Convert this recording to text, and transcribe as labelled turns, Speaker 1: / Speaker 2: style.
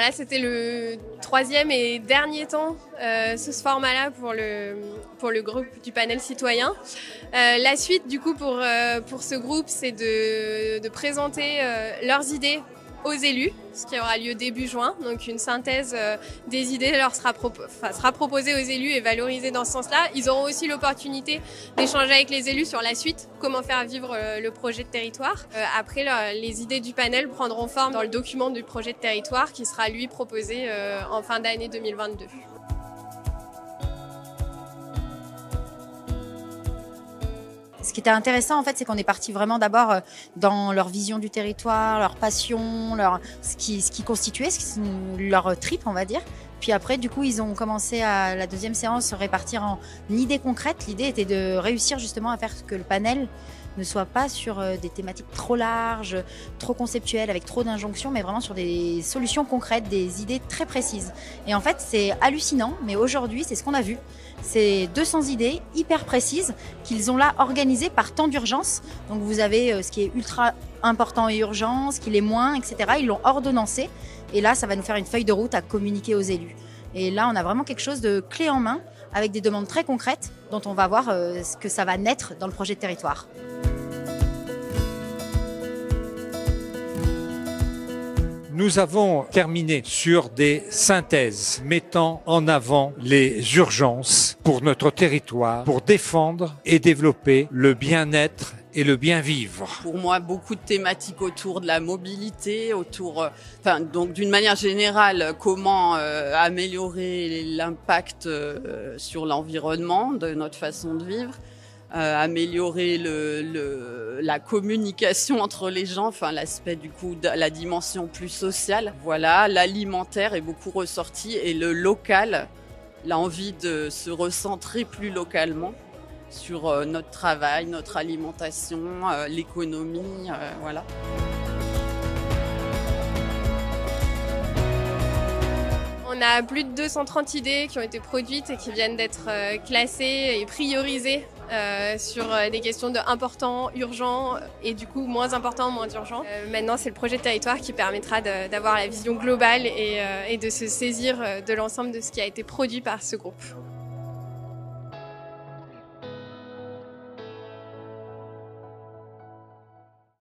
Speaker 1: Voilà, c'était le troisième et dernier temps sous ce format-là pour le groupe du panel citoyen. La suite, du coup, pour ce groupe, c'est de présenter leurs idées aux élus, ce qui aura lieu début juin. Donc une synthèse des idées leur sera proposée aux élus et valorisée dans ce sens-là. Ils auront aussi l'opportunité d'échanger avec les élus sur la suite, comment faire vivre le projet de territoire. Après, les idées du panel prendront forme dans le document du projet de territoire qui sera lui proposé en fin d'année 2022.
Speaker 2: Ce qui était intéressant, en fait, c'est qu'on est parti vraiment d'abord dans leur vision du territoire, leur passion, ce qui constituait leur trip, on va dire. Puis après, du coup, ils ont commencé à la deuxième séance se répartir en idées concrètes. L'idée était de réussir justement à faire que le panel ne soit pas sur des thématiques trop larges, trop conceptuelles, avec trop d'injonctions, mais vraiment sur des solutions concrètes, des idées très précises. Et en fait, c'est hallucinant, mais aujourd'hui, c'est ce qu'on a vu. C'est 200 idées hyper précises qu'ils ont là organisées par temps d'urgence. Donc vous avez ce qui est ultra important et urgent, ce qui l'est moins, etc. Ils l'ont ordonnancé. Et là, ça va nous faire une feuille de route à communiquer aux élus. Et là, on a vraiment quelque chose de clé en main, avec des demandes très concrètes, dont on va voir ce que ça va naître dans le projet de territoire.
Speaker 3: Nous avons terminé sur des synthèses mettant en avant les urgences pour notre territoire, pour défendre et développer le bien-être et le bien vivre.
Speaker 4: Pour moi, beaucoup de thématiques autour de la mobilité, donc d'une manière générale, comment améliorer l'impact sur l'environnement de notre façon de vivre. Améliorer la communication entre les gens, l'aspect du coup de la dimension plus sociale. Voilà, l'alimentaire est beaucoup ressorti et le local, l'envie de se recentrer plus localement sur notre travail, notre alimentation, l'économie, voilà.
Speaker 1: On a plus de 230 idées qui ont été produites et qui viennent d'être classées et priorisées sur des questions de important, urgent et du coup moins important, moins urgent. Maintenant, c'est le projet de territoire qui permettra d'avoir la vision globale et de se saisir de l'ensemble de ce qui a été produit par ce groupe.